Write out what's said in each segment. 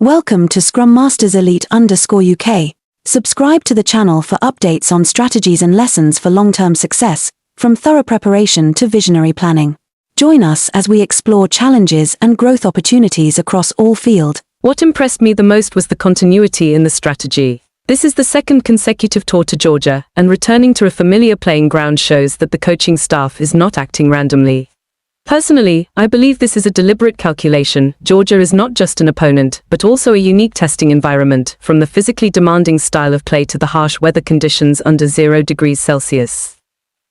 Welcome to Scrum Masters Elite _UK. Subscribe to the channel for updates on strategies and lessons for long-term success, from thorough preparation to visionary planning. Join us as we explore challenges and growth opportunities across all fields. What impressed me the most was the continuity in the strategy. This is the second consecutive tour to Georgia, and returning to a familiar playing ground shows that the coaching staff is not acting randomly. Personally, I believe this is a deliberate calculation. Georgia is not just an opponent, but also a unique testing environment, from the physically demanding style of play to the harsh weather conditions under 0 degrees Celsius.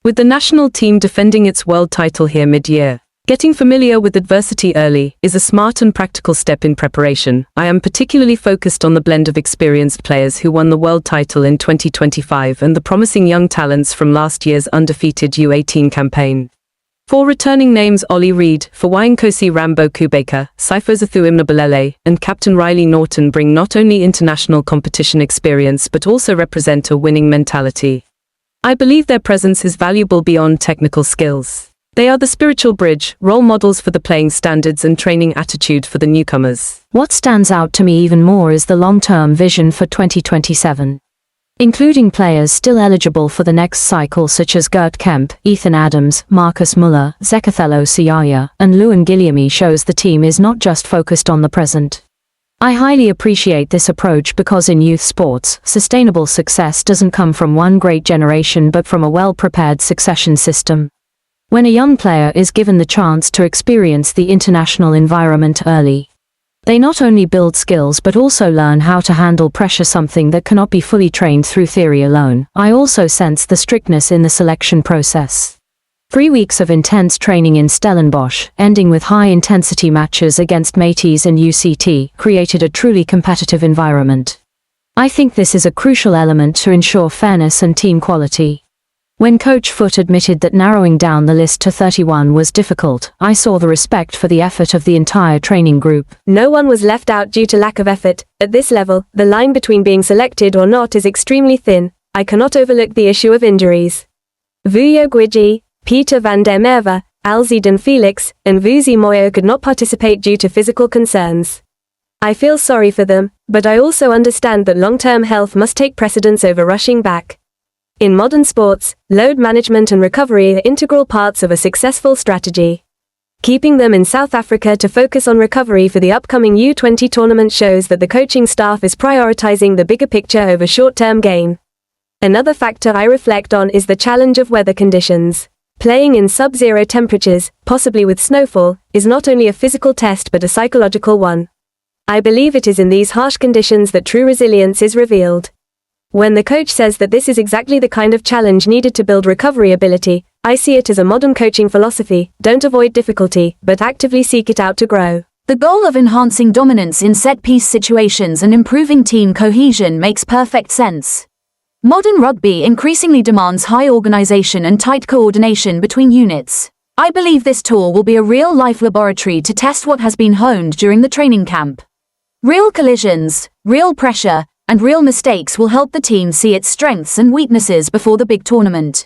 With the national team defending its world title here mid-year, getting familiar with adversity early is a smart and practical step in preparation. I am particularly focused on the blend of experienced players who won the world title in 2025 and the promising young talents from last year's undefeated U18 campaign. 4 returning names: Ollie Reed, Fawainkosi Rambo Kubeka, Sifozathu Imnabalele, and Captain Riley Norton bring not only international competition experience but also represent a winning mentality. I believe their presence is valuable beyond technical skills. They are the spiritual bridge, role models for the playing standards and training attitude for the newcomers. What stands out to me even more is the long-term vision for 2027. Including players still eligible for the next cycle such as Gert Kemp, Ethan Adams, Marcus Muller, Zekathello Siaya, and Luan Guilherme shows the team is not just focused on the present. I highly appreciate this approach because in youth sports, sustainable success doesn't come from one great generation but from a well-prepared succession system. When a young player is given the chance to experience the international environment early, they not only build skills but also learn how to handle pressure, something that cannot be fully trained through theory alone. I also sense the strictness in the selection process. 3 weeks of intense training in Stellenbosch, ending with high-intensity matches against Métis and UCT, created a truly competitive environment. I think this is a crucial element to ensure fairness and team quality. When Coach Foot admitted that narrowing down the list to 31 was difficult, I saw the respect for the effort of the entire training group. No one was left out due to lack of effort. At this level, the line between being selected or not is extremely thin. I cannot overlook the issue of injuries. Vuyo Gwiji, Peter van der Merwe, Alziden Felix, and Vusi Moyo could not participate due to physical concerns. I feel sorry for them, but I also understand that long-term health must take precedence over rushing back. In modern sports, load management and recovery are integral parts of a successful strategy. Keeping them in South Africa to focus on recovery for the upcoming U20 tournament shows that the coaching staff is prioritizing the bigger picture over short-term gain. Another factor I reflect on is the challenge of weather conditions. Playing in sub-zero temperatures, possibly with snowfall, is not only a physical test but a psychological one. I believe it is in these harsh conditions that true resilience is revealed. When the coach says that this is exactly the kind of challenge needed to build recovery ability, I see it as a modern coaching philosophy: don't avoid difficulty, but actively seek it out to grow. The goal of enhancing dominance in set-piece situations and improving team cohesion makes perfect sense. Modern rugby increasingly demands high organization and tight coordination between units. I believe this tour will be a real-life laboratory to test what has been honed during the training camp. Real collisions, real pressure, and real mistakes will help the team see its strengths and weaknesses before the big tournament.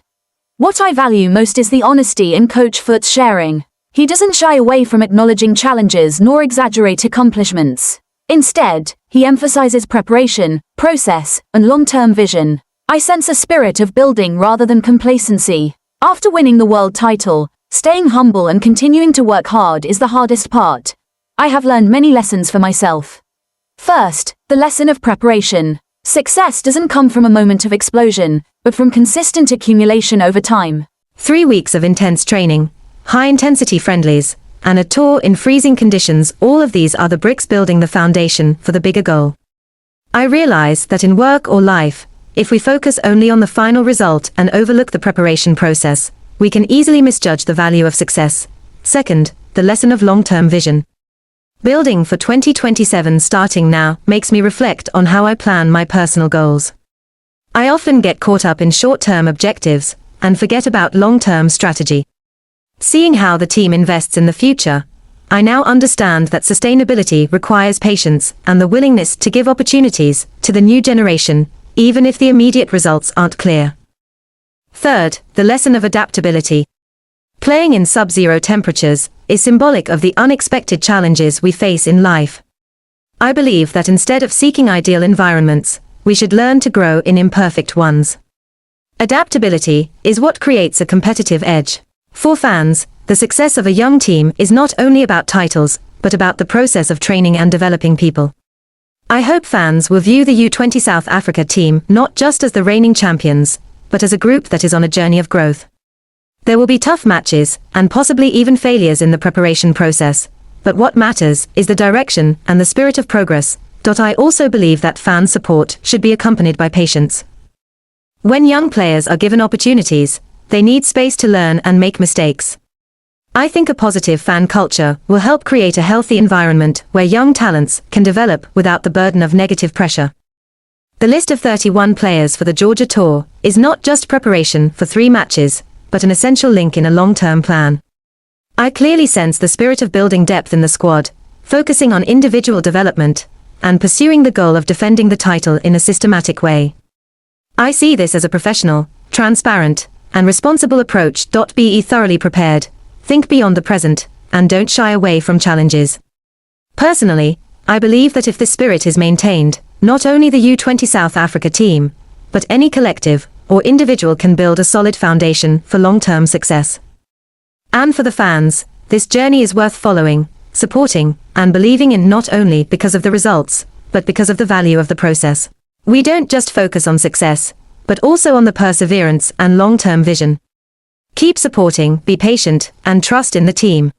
What I value most is the honesty in Coach Foot's sharing. He doesn't shy away from acknowledging challenges nor exaggerate accomplishments. Instead, he emphasizes preparation, process, and long-term vision. I sense a spirit of building rather than complacency. After winning the world title, staying humble and continuing to work hard is the hardest part. I have learned many lessons for myself. First, the lesson of preparation. Success doesn't come from a moment of explosion, but from consistent accumulation over time. 3 weeks of intense training, high-intensity friendlies, and a tour in freezing conditions, all of these are the bricks building the foundation for the bigger goal. I realize that in work or life, if we focus only on the final result and overlook the preparation process, we can easily misjudge the value of success. Second, the lesson of long-term vision. Building for 2027 starting now makes me reflect on how I plan my personal goals. I often get caught up in short-term objectives and forget about long-term strategy. Seeing how the team invests in the future, I now understand that sustainability requires patience and the willingness to give opportunities to the new generation, even if the immediate results aren't clear. Third, the lesson of adaptability. Playing in sub-zero temperatures is symbolic of the unexpected challenges we face in life. I believe that instead of seeking ideal environments, we should learn to grow in imperfect ones. Adaptability is what creates a competitive edge. For fans, the success of a young team is not only about titles, but about the process of training and developing people. I hope fans will view the U20 South Africa team not just as the reigning champions, but as a group that is on a journey of growth. There will be tough matches, and possibly even failures in the preparation process, but what matters is the direction and the spirit of progress. I also believe that fan support should be accompanied by patience. When young players are given opportunities, they need space to learn and make mistakes. I think a positive fan culture will help create a healthy environment where young talents can develop without the burden of negative pressure. The list of 31 players for the Georgia Tour is not just preparation for 3 matches, but an essential link in a long-term plan. I clearly sense the spirit of building depth in the squad, focusing on individual development, and pursuing the goal of defending the title in a systematic way. I see this as a professional, transparent, and responsible approach. Be thoroughly prepared, think beyond the present, and don't shy away from challenges. Personally, I believe that if this spirit is maintained, not only the U20 South Africa team, but any collective or individual can build a solid foundation for long-term success. And for the fans, this journey is worth following, supporting, and believing in, not only because of the results, but because of the value of the process. We don't just focus on success, but also on the perseverance and long-term vision. Keep supporting, be patient, and trust in the team.